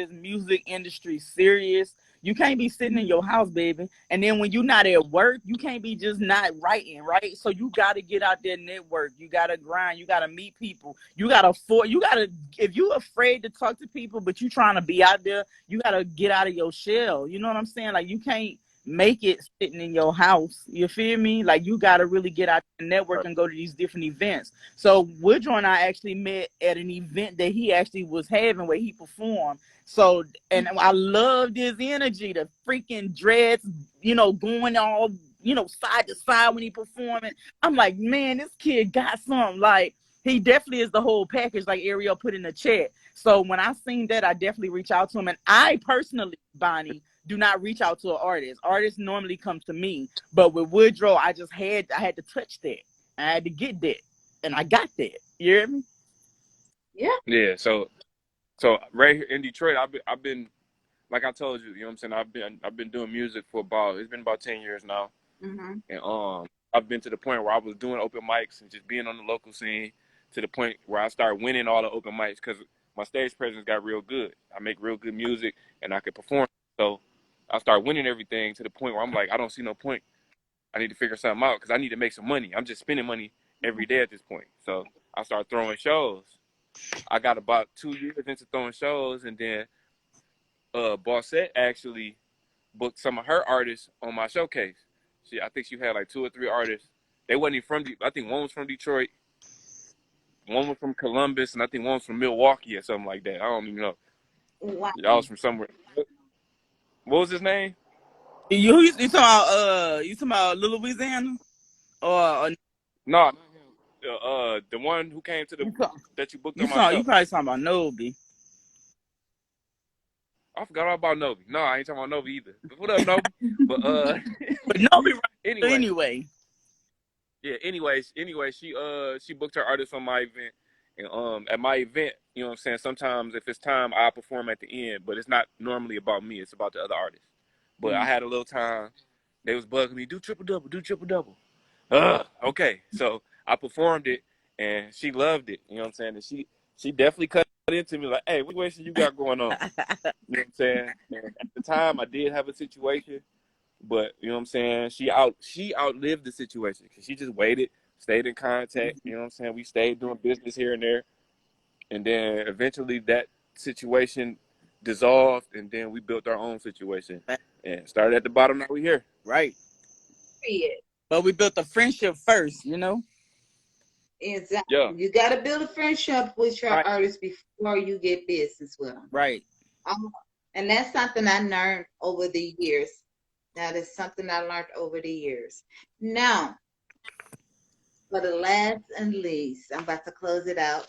music industry serious, you can't be sitting in your house, baby. And then when you're not at work, you can't be just not writing, right? So you got to get out there, network. You got to grind. You got to meet people. You got to. If you're afraid to talk to people, but you trying to be out there, you got to get out of your shell. You know what I'm saying? Like you can't make it sitting in your house. You feel me? Like you got to really get out the network and go to these different events. So Woodrow and I actually met at an event that he actually was having where he performed. So, and I loved his energy, the freaking dreads, going all, side to side when he performing. I'm like, man, this kid got something. Like he definitely is the whole package, like Ariel put in the chat. So when I seen that, I definitely reach out to him. And I personally, Bonnie, do not reach out to an artist. Artists normally come to me, but with Woodrow, I had to touch that. I had to get that, and I got that. You hear me? Yeah. Yeah. So right here in Detroit, I've been like I told you, you know what I'm saying. I've been doing music for it's been about 10 years now, Mhm. and I've been to the point where I was doing open mics and just being on the local scene to the point where I started winning all the open mics because my stage presence got real good. I make real good music and I could perform. So I started winning everything to the point where I'm like, I don't see no point. I need to figure something out because I need to make some money. I'm just spending money every day at this point. So I started throwing shows. I got about 2 years into throwing shows, and then Bossette actually booked some of her artists on my showcase. I think she had like 2 or 3 artists. They wasn't even from. I think one was from Detroit, one was from Columbus, and I think one was from Milwaukee or something like that. I don't even know. Wow. Y'all was from somewhere. What was his name? You talking about Little Louisiana or No, the one who came to the that you booked on my you show. probably talking about Novi. I forgot all about Novi. No, I ain't talking about Novi either. But what up, Novi? But But Novi right anyway, anyway. yeah. Anyway, she booked her artist on my event, and at my event, you know what I'm saying. Sometimes if it's time, I perform at the end, but it's not normally about me. It's about the other artists. But I had a little time. They was bugging me, do triple double, do triple double. Okay. So I performed it, and she loved it. You know what I'm saying? And she definitely cut into me like, hey, what situation you got going on? You know what I'm saying? And at the time, I did have a situation, but you know what I'm saying. She outlived the situation because she just waited, stayed in contact. You know what I'm saying. We stayed doing business here and there, and then eventually that situation dissolved, and then we built our own situation and started at the bottom. Now we here. Right. Period. But we built a friendship first, you know? Exactly. Yeah. You got to build a friendship with your Right. artist before you get business with them. Right. And that's something I learned over the years. That is something I learned over the years. Now, for the last and least, I'm about to close it out.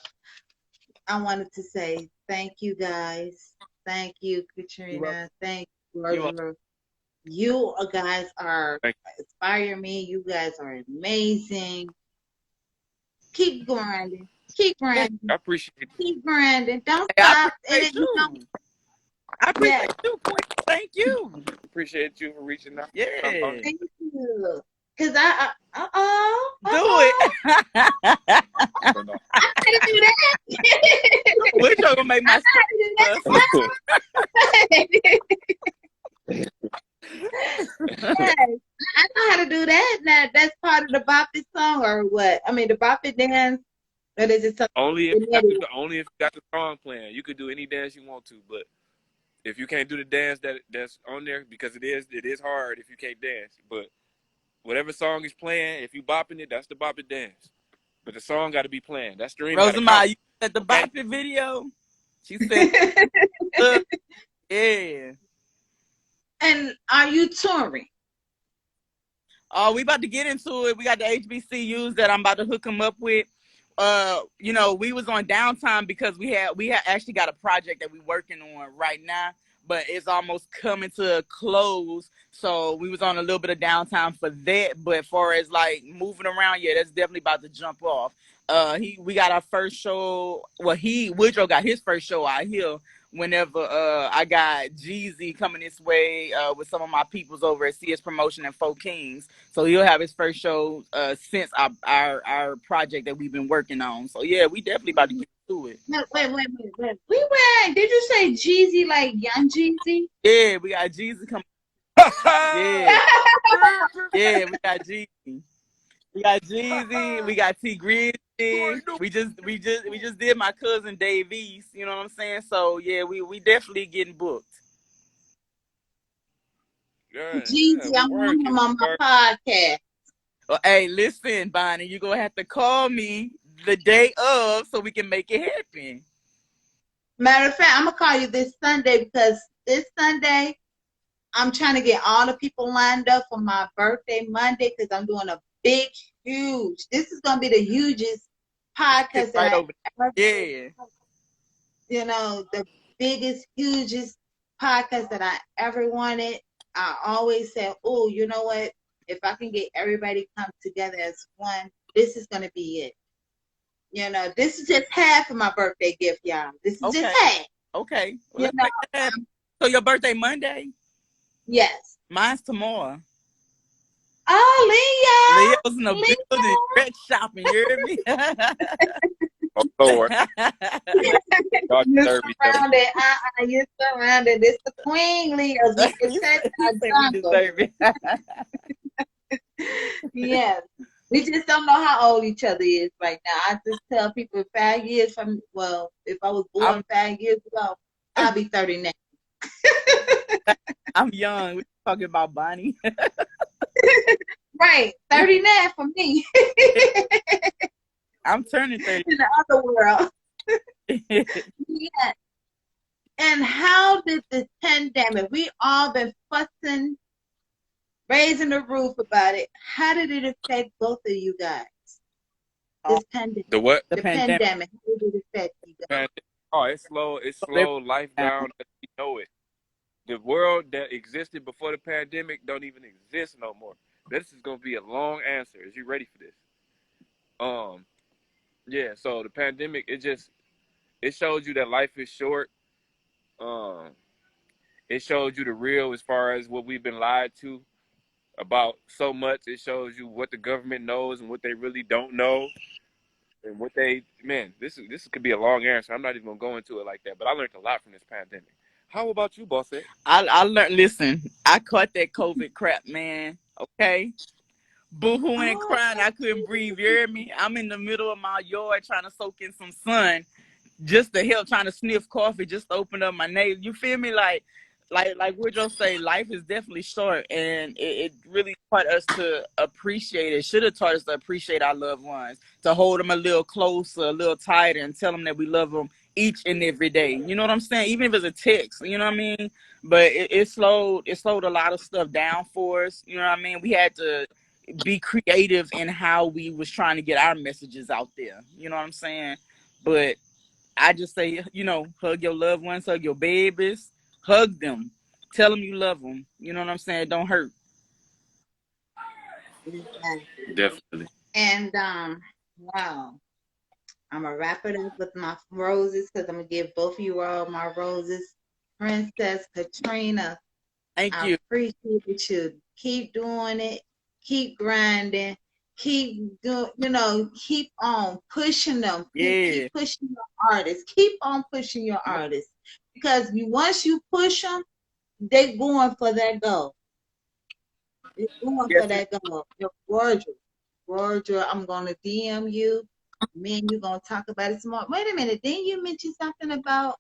I wanted to say thank you guys. Thank you, You're welcome. Katrina. Thank you, You're welcome. Roger. You guys are Thank inspiring me. You guys are amazing. Keep grinding. Keep grinding. I appreciate it. Keep grinding. Don't Hey, I stop. appreciate You know, you. I yeah. appreciate you, Queen. Thank you. Appreciate you for reaching out. Yeah. Thank you. Cause I Do it. I gotta do that. We're gonna make my Yes, I know how to do that. Now that's part of the Bop It song or what? I mean the Bop It dance. Or is it something only genetic? if you got the song playing. You could do any dance you want to, but if you can't do the dance that's on there, because it is hard if you can't dance. But whatever song is playing, if you bopping it, that's the bop it dance. But the song got to be playing. That stream got to count. Rosamond, you said the Okay. Bop It video. She said, yeah. And are you touring? Oh, we about to get into it. We got the HBCUs that I'm about to hook them up with. You know, we was on downtime because we had actually got a project that we working on right now, but it's almost coming to a close. So we was on a little bit of downtime for that. But as far as like moving around, yeah, that's definitely about to jump off. We got our first show. Well, Woodrow got his first show out here whenever I got Jeezy coming this way with some of my peoples over at CS Promotion and Four Kings. So he'll have his first show since our project that we've been working on. So yeah, we definitely about to get to it. No, wait. We went. Did you say Jeezy like Young Jeezy? Yeah, we got Jeezy coming. Yeah, yeah, we got Jeezy. We got Jeezy. We got T Grizzly. We just did my cousin Dave East. You know what I'm saying? So yeah, we definitely getting booked. Jeezy, I want him on my podcast. Well, hey, listen, Bonnie, you're gonna have to call me the day of so we can make it happen. Matter of fact, I'm gonna call you this Sunday because this Sunday I'm trying to get all the people lined up for my birthday Monday because I'm doing a big, huge. This is gonna be the hugest podcast Right that over I ever, there. you know, the biggest, hugest podcast that I ever wanted. I always said, oh, you know what? If I can get everybody come together as one, this is gonna be it. You know, this is just half of my birthday gift, y'all. This is just Okay. half. Okay. Well, You let's know, make that happen. So your birthday Monday? yes. Mine's tomorrow. Oh, Leo's in the Leo, building, red shopping. You hear me? Oh Lord, y'all you're deserve each other. surrounded. You're surrounded. It's the queen, Leos. We you protect our say we jungle. deserve it. Yes. We just don't know how old each other is right now. I just tell people 5 years from, well, if I was born 5 years ago, I'll be 30 now. I'm young. We're talking about Bonnie. Right. 30 now for me. I'm turning 30. In the other world. Yeah. And how did the pandemic, we all been fussing, raising the roof about it. How did it affect both of you guys? This pandemic. The what? The The pandemic. pandemic. How did it affect you guys? Oh, it slowed life down as we know it. The world that existed before the pandemic don't even exist no more. This is gonna be a long answer. Is you ready for this? Yeah. So the pandemic, it showed you that life is short. Um, it showed you the real as far as what we've been lied to about so much. It shows you what the government knows and what they really don't know, and what they this could be a long answer. I'm not even gonna go into it like that. But I learned a lot from this pandemic. How about you, Bossette? I learned, listen, I caught that COVID crap, man. Okay. Boo-hooing and Oh, crying. I couldn't breathe. You hear me? I'm in the middle of my yard trying to soak in some sun just to help, trying to sniff coffee, just to open up my nose. You feel me? Like Woodrow say, life is definitely short, and it really taught us to appreciate it. Should have taught us to appreciate our loved ones, to hold them a little closer, a little tighter, and tell them that we love them each and every day. You know what I'm saying? Even if it's a text, you know what I mean? But it slowed a lot of stuff down for us. You know what I mean? We had to be creative in how we was trying to get our messages out there. You know what I'm saying? But I just say, hug your loved ones, hug your babies, hug them, tell them you love them. You know what I'm saying? Don't hurt. exactly. Definitely. And wow. I'm gonna wrap it up with my roses because I'm gonna give both of you all my roses. Princess Katrina, Thank I you. appreciate you. Keep doing it. Keep grinding. Keep doing. Keep on pushing them. Yeah. Keep pushing your artists. Keep on pushing your artists because once you push them, they're going for that goal. They're going for Yes. that goal. You're gorgeous. Gorgeous. I'm gonna DM you. Me and you gonna talk about it some more. Wait a minute. Didn't you mention something about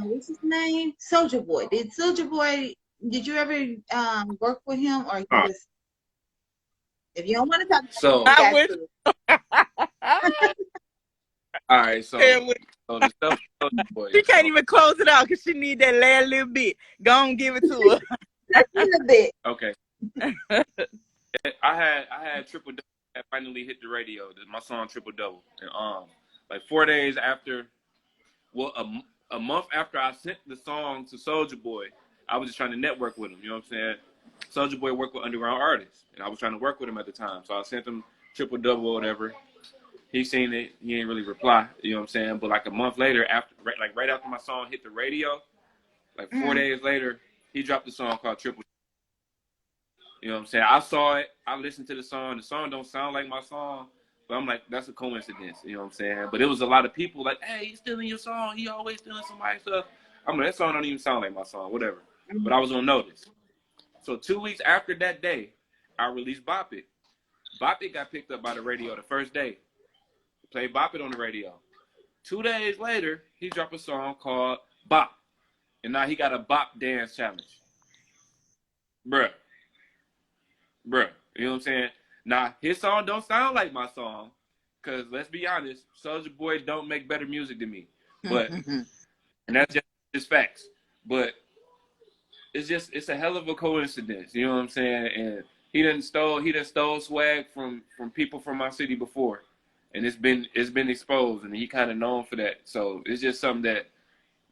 what's his name? Soldier Boy. Did you ever work with him or you Huh. just if you don't want to talk about it, So you I got would. to. all right, so the stuff with Soulja Boy. She can't So, even close it out because she need that last little bit. Go on, give it to her. Just a little bit. okay. I had Triple Double that finally hit the radio. My song Triple Double, and like 4 days after, well, a month after I sent the song to Soldier Boy, I was just trying to network with him. You know what I'm saying? Soldier Boy worked with underground artists, and I was trying to work with him at the time. So I sent him Triple Double or whatever. He seen it. He didn't really reply. You know what I'm saying? But like a month later, right after my song hit the radio, like 4 days later, he dropped a song called Triple. You know what I'm saying? I saw it. I listened to the song. The song don't sound like my song, but I'm like, that's a coincidence. You know what I'm saying? But it was a lot of people like, hey, he's stealing your song. He always stealing somebody's stuff. I'm like, that song don't even sound like my song, whatever. But I was on notice. So 2 weeks after that day, I released Bop It. Bop It got picked up by the radio the first day. Played Bop It on the radio. 2 days later, he dropped a song called Bop. And now he got a Bop Dance Challenge. Bruh. You know what I'm saying? Now, his song don't sound like my song. Because let's be honest, Soulja Boy don't make better music than me. But, and that's just facts. But it's a hell of a coincidence. You know what I'm saying? And he done stole swag from people from my city before, and it's been exposed, and he kind of known for that. So it's just something that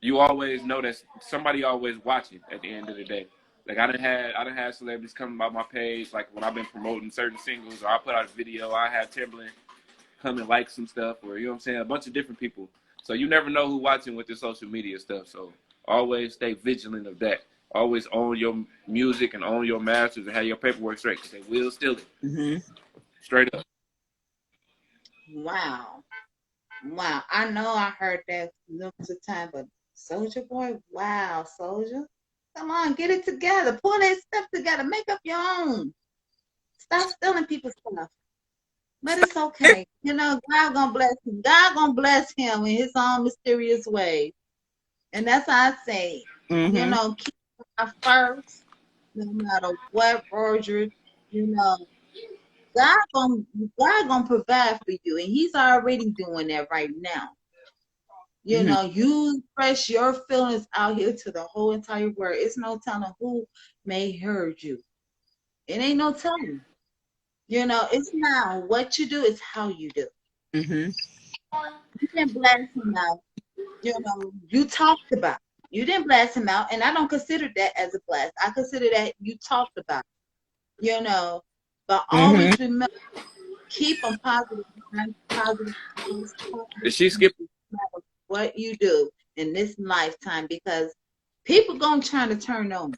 you always know that somebody always watching at the end of the day. Like I done had celebrities come by my page, like when I've been promoting certain singles, or I put out a video, I have Timberland come and like some stuff, or you know what I'm saying, a bunch of different people. So you never know who watching with the social media stuff. So always stay vigilant of that. Always own your music and own your masters and have your paperwork straight, because they will steal it. Mm-hmm. Straight up. Wow. Wow. I know I heard that numerous of times, but Soldier Boy, wow, Soldier. Come on, get it together. Pull that stuff together. Make up your own. Stop stealing people's stuff. But it's okay. You know, God gonna bless him. God gonna bless him in his own mysterious way. And that's how I say, you Mm-hmm. know, keep God first, no matter what, Roger, you know, God gonna God gonna provide for you. And he's already doing that right now. You Mm-hmm. know, you express your feelings out here to the whole entire world. It's no telling who may hurt you. It ain't no telling. You know, it's not what you do, it's how you do. Mm-hmm. You didn't blast him out. You know, you talked about it. You didn't blast him out, and I don't consider that as a blast. I consider that you talked about it, you know. But Mm-hmm. always remember, keep on positive, positive, Did positive, she skip? no matter what you do in this lifetime, because people gonna try to turn on.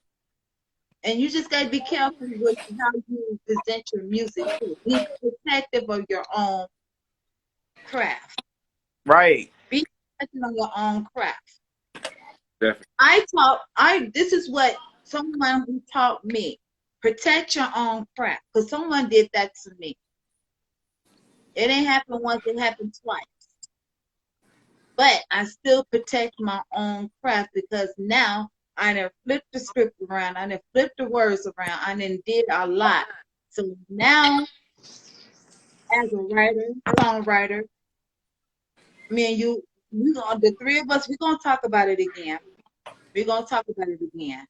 And you just gotta be careful with how you present your music too. Be protective of your own craft. Right. Be protective of your own craft. Definitely. This is what someone who taught me. Protect your own craft. Because someone did that to me. It didn't happen once, it happened twice. But I still protect my own craft, because now I done flipped the script around. I done flipped the words around. I done did a lot. So now, as a writer, songwriter, me and you, the three of us, we're gonna talk about it again. We're gonna talk about it again.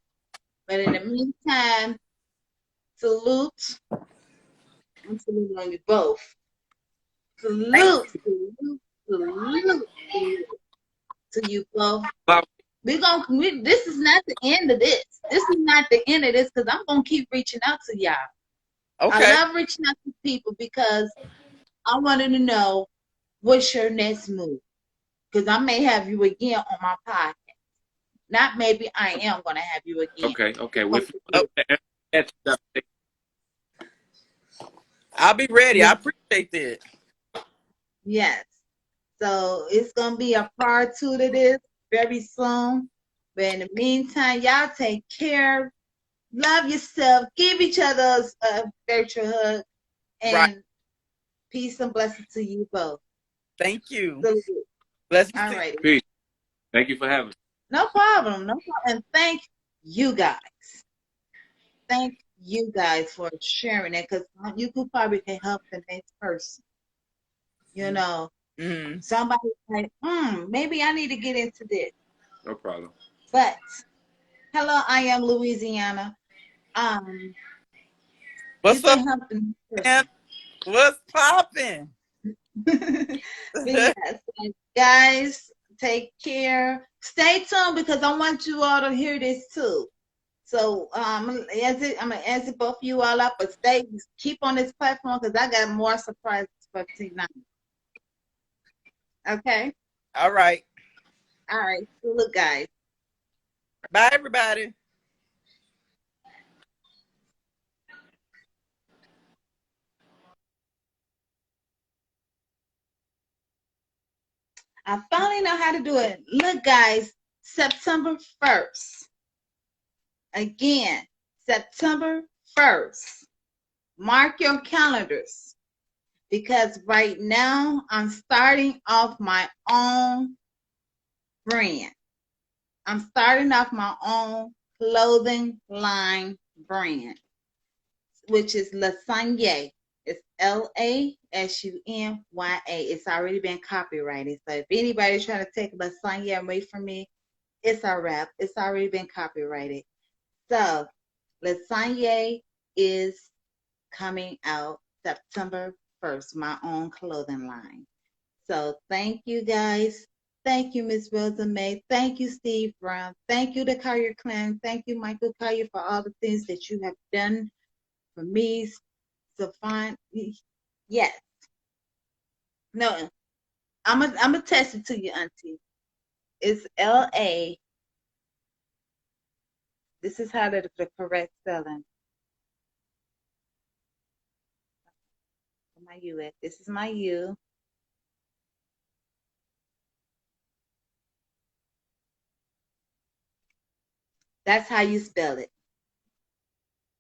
But in the meantime, salute. I'm saluting on you both. Thank Salute, salute, salute, salute to you both. Wow. This is not the end of this. This is not the end of this, because I'm gonna keep reaching out to y'all. you. I Okay. love reaching out to people because I wanted to know what's your next move. Because I may have you again on my podcast. Not maybe, I am gonna have you again. Okay. Oh, I'll be ready. I Yeah, appreciate that. yes. So it's gonna be a part two to this very soon. But in the meantime, y'all take care. Love yourself. Give each other a virtual hug. Right. And peace and blessings to you both. Thank you. So, Blessings all to you. right. Peace. Thank you for having me. No problem. No problem. And thank you guys. Thank you guys for sharing it, because you could probably can help the next person. You know, Mm-hmm. somebody like, maybe I need to get into this. No problem. But hello, I am Louisiana. Um, you What's up, can help the next man? person. What's popping? But yes, and guys, take care. Stay tuned, because I want you all to hear this too. So I'm gonna answer both of you all up, but keep on this platform, because I got more surprises for tonight. Okay? All right. All right. So look, guys. Bye, everybody. I finally know how to do it. Look, guys, September 1st. Again, September 1st. Mark your calendars, because right now I'm starting off my own brand. I'm starting off my own clothing line brand, which is Lasagna. It's Lashunya. It's already been copyrighted. So if anybody's trying to take Lasagna away from me, it's a wrap. It's already been copyrighted. So Lasagna is coming out September 1st, my own clothing line. So thank you guys. Thank you, Miss Rosa May. Thank you, Steve Brown. Thank you, the Collier clan. Thank you, Michael Collier, for all the things that you have done for me. So fine. Yes. No, I'm gonna test it to you, Auntie. It's LA. This is how the correct spelling. Where my U at? This is my U. That's how you spell it.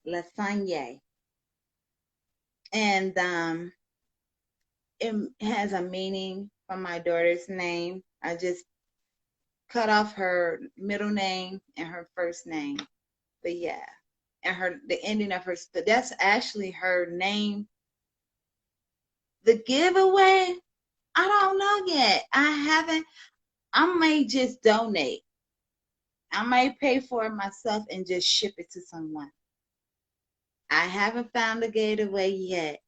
Lasagne. And it has a meaning from my daughter's name. I just cut off her middle name and her first name. But yeah. And the ending of her, but that's actually her name. The giveaway, I don't know yet. I haven't. I may just donate. I may pay for it myself and just ship it to someone. I haven't found the gateway yet.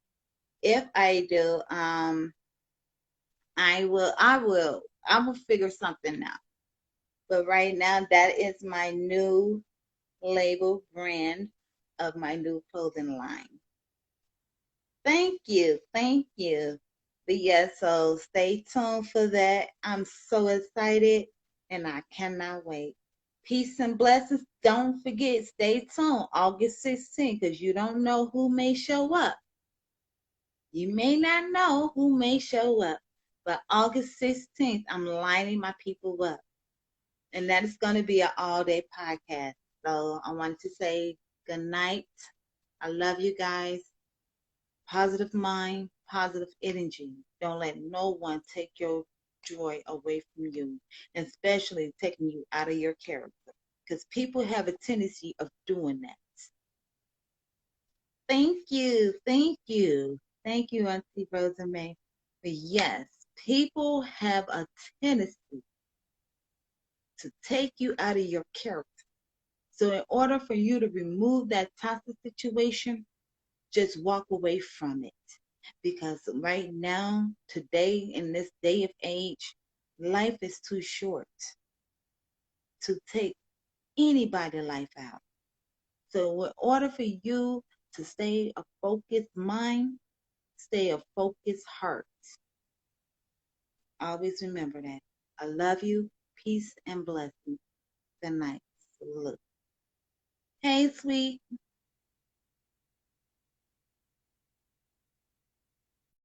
If I do, I will figure something out. But right now, that is my new label brand of my new clothing line. Thank you. Thank you. But yeah, so stay tuned for that. I'm so excited and I cannot wait. Peace and blessings. Don't forget, stay tuned August 16th because you don't know who may show up. You may not know who may show up, but August 16th, I'm lining my people up. And that is going to be an all-day podcast. So I wanted to say good night. I love you guys. Positive mind, positive energy. Don't let no one take your joy away from you, and especially taking you out of your character. Because people have a tendency of doing that. Thank you. Thank you. Thank you, Auntie Rosa May. But yes, people have a tendency to take you out of your character. So in order for you to remove that toxic situation, just walk away from it. Because right now, today, in this day of age, life is too short to take anybody's life out. So in order for you to stay a focused mind, stay a focused heart. Always remember that. I love you. Peace and blessings. Good night. Salute. Hey, sweet.